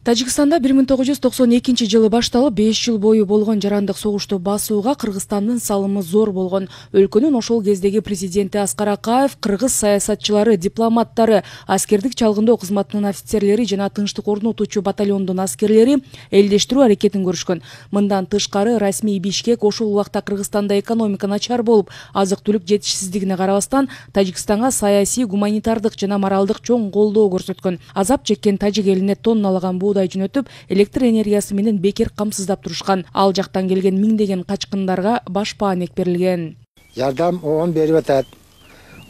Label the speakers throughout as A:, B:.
A: Тажикстанда 1992 жылы башталып 5 жыл бою болгон жарандык согушту басууга Кыргызстандын салымы зор болгон. Өлкөнүн ошол кездеги президенти Аскар Акаев, кыргыз саясатчылары, дипломаттары, аскердик чалгындоо кызматынын офицерлери жана тынчтык орнотуучу батальондун аскерлери элдештирүү аракетин көрүшкөн. Мындан тышкары расмий Бишкек ошол убакта Кыргызстанда экономика начар болуп, азык-түлүк жетишсиздигине карабастан Тажикстанга саясий, гуманитардык жана моралдык чоң колдоо көрсөткөн. Азап чеккен тажик элине тонналаган буудай жөнөтүп, электр энергиясы менен бекер камсыздап турушкан. Ал жактан келген миңдеген качкындарга башпаанек берилген.
B: Жардам он берип атат.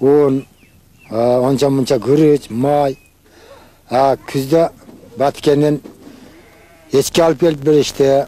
B: Он онча мынча күрүч, май. Күздө баткенден эчке алып келип беришти.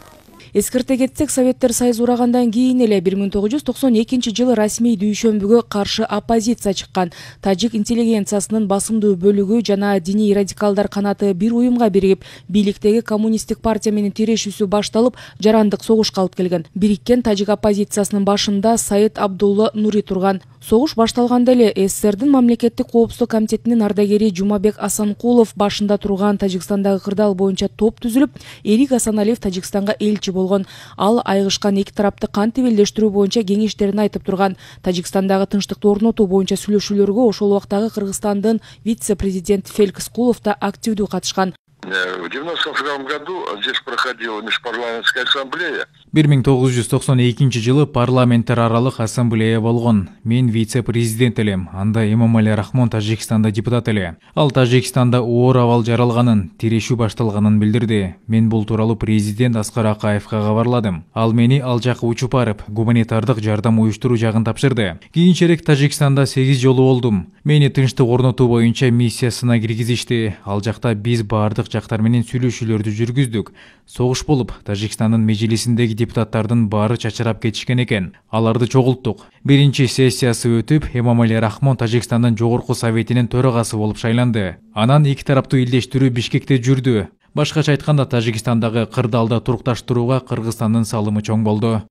A: Эскерте кетсек, Советтер Союзу урагандан кийин эле 1992 жылы расмий дүйшөмбүгө каршы оппозиция чыккан. Тажик интеллигенциясынын басымдуу бөлүгү жана диний радикалдар канаты бир уюмга биригип, бийликтеги коммунисттик партия менен тирешүүсү башталып, жарандык согушка алып келген. Бириккен тажик оппозициясынын башында Саид Абдулла Нури турган. Согуш башталганда эле СССРдин мамлекеттик коопсуздук комитетинин ардагери Жумабек Асанкулов башында турган Тажикстандагы кырдаал боюнча топ түзүлүп, Эрик Асаналиев Тажикстанга элчи болгон. Ал айгышкан эки тарапты кантип элдештирүү боюнча кеңештерин айтып турган. Тажикстандагы тынчтыкты орнотуу боюнча сүйлөшүүлөргө ошол убактагы Кыргызстандын вице-президенти Феликс Скулов да активдүү катышкан.
C: В 1992 году здесь проходила межпарламентская ассамблея.
D: 1992 жылы парламенттер аралык ассамблея болгон. Мен вице-президент элем. Анда Эмомали Рахмон Тажикстанда депутат эле. Ал Тажикстанда оор абал жаралганын, тирешүү башталганын билдирди. Мен бул тууралуу президент Аскар Акаевга кабарладым. Ал мени ал жакка учуп барып, гуманитардык жардам уюштуруу жагын тапшырды. Кийинчерээк Тажикстанда 8 жолу болдум. Мени тынчтык орнотуу боюнча миссиясына киргизишти. Ал жакта биз бардык жактар менен сүйлөшүүлөрдү жүргүздүк. Согуш болуп, Тажикстандын межлисиндеги депутаттардын баары чачырап кетишкен экен. Аларды чогулттук. Биринчи сессиясы өтүп, Эмомали Рахмон Тажикстандын жогорку советинин төрагасы болуп шайланды. Анан эки тараптуу илдештирүү Бишкекте жүрдү. Башкача айтканда, Тажикстандагы кырдаалды турукташтырууга Кыргызстандын салымы чоң болду.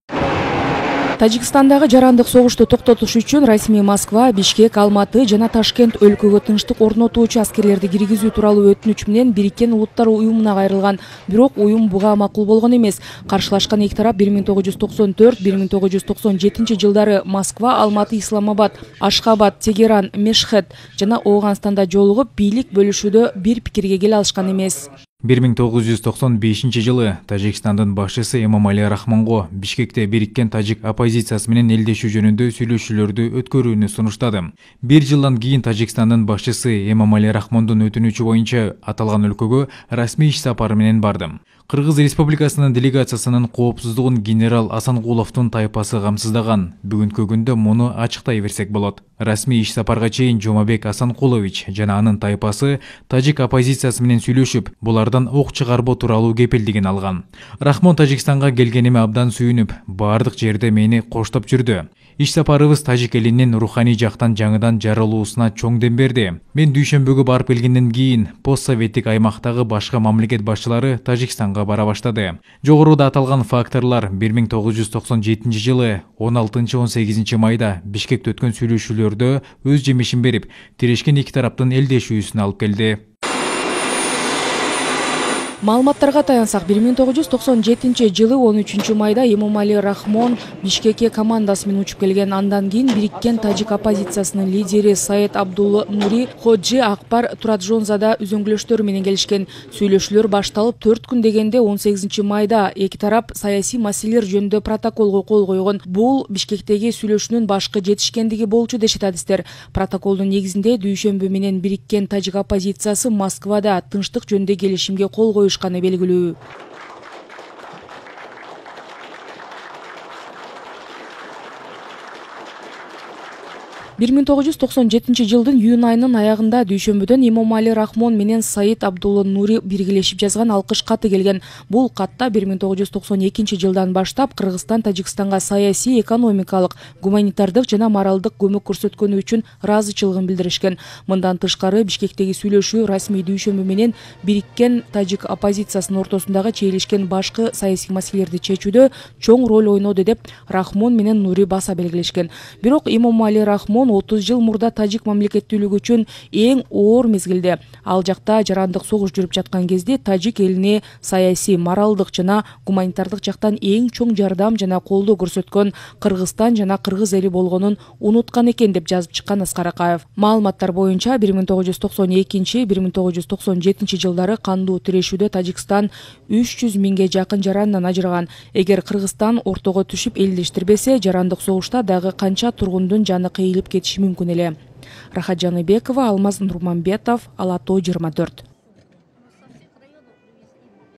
A: Тажикстандагы жарандык согушту токтотуш үчүн расмий Москва, Бишкек, Алматы жана Ташкент өлкөгө тынчтык орнотуучу аскерлерди киргизүү тууралуу өтүнүч менен Бириккен Улуттар уюмуна кайрылган. Бирок уюм буга макул болгон эмес. Каршылашкан эки тарап 1994-1997 жылдары Москва, Алматы, Исламабад, Ашхабад, Тегеран, Мешхед жана Ооганстанда жолугуп, бийлик бөлүшүүдө бир пикирге келе алышкан эмес.
D: 1995 жылы Тажикстандын башчысы Эмомали Рахмонго Бишкекте бириккен тажик оппозициясы менен элдешүү жөнүндө сүйлөшүүлөрдү өткөрүүнү сунуштады. Бир жылдан кийин Тажикстандын башчысы Эмомали Рахмондун өтүнүчү боюнча аталган өлкөгө расмий иш сапары менен бардым. Кыргыз Республикасынын делегациясынын коопсуздугун генерал Асанкуловдун тайпасы камсыздаган. Бүгүнкү күндө муну ачыктай берсек болот. Расмий иш сапарга чейин Жумабек Асанкулович жана анын тайпасы тажик оппозициясы менен сүйлөшүп, булардан ок чыгарбоо тууралуу кепилдигин алган. Рахмон Тажикстанга келгениме абдан сүйүнүп, бардык жерде мени коштоп жүрдү. Иш сапарыбыз тажик элинин руханий жактан жаңыдан жаралуусуна чоң дем берди. Мен дүйшөмбүгө барып келгенден кийин постсоветтик аймактагы башка мамлекет башчылары Тажикстанга бара баштады. Жогоруда аталган факторлор 1997 жылы 16-18 майда Бишкекте өткөн сүйлөшүүлөрдө өз жемишин берип, тирешкен эки тараптын элдешүүсүнө алып келди.
A: Маалыматтарга таянсак, 1997 жылы 13 майда Эмомали Рахмон Бишкекке командасы менен учуп келген. Андан кийин бириккен тажик оппозициясынын лидери Саид Абдулла Нури, Ходжи Акбар Тураджонзада үзөңгүлөштөр менен келишкен. Сүйлөшүүлөр башталып 4 күн дегенде 18 майда эки тарап саясий маселелер жөнүндө протоколго кол койгон. Бул Бишкектеги сүйлөшүүнүн башкы жетишкендиги болчу дешет адистер. Протоколдун негизинде дүйшөмбү менен бириккен тажик оппозициясы Москвада тынчтык жөнүндө келишимге кол коюш белгилүү. 1997 жылдын июнь айынын аягында дүйшөмбүдөн Эмомали Рахмон менен Саид Абдулла Нури биргелешип жазган алкыш каты келген. Бул катта 1992 жылдан баштап Кыргызстан Тажикстанга саясий, экономикалык, гуманитардык жана моралдык көмөк көрсөткөнү үчүн ыраазычылыгын билдиришкен. Мындан тышкары Бишкектеги сүйлөшүү расмий дүйшөмбү менен бириккен тажик оппозициясынын ортосундагы чейилишкен башкы саясий маселелерди чечүүдө чоң роль ойноду деп Рахмон менен Нури баса белгилешкен. Бирок Эмомали Рахмон Bunдан 30 жыл мурда тажик мамлекеттүүлүгү үчүн эң оор мезгилде. Ал жакта жарандык согуш жүрүп жаткан кезде тажик элине саясий, моралдык жана гуманитардык жактан эң чоң жардам жана колдоо көрсөткөн Кыргызстан жана кыргыз эли болгонун унуткан экен деп жазып чыккан Аскар Акаев. Маалыматтар боюнча 1992-1997 жылдары кандуу тирешүүдө Тажикстан 300 миңге жакын жарандан ажырган. Эгер Кыргызстан ортого түшүп элдештирбесе, жарандык согушта дагы канча тургундун жаны кыйылып кетиши мүмкүн эле. Рахат Жаныбекова, Алмаз Нурманбетов, Ала Тоо 24.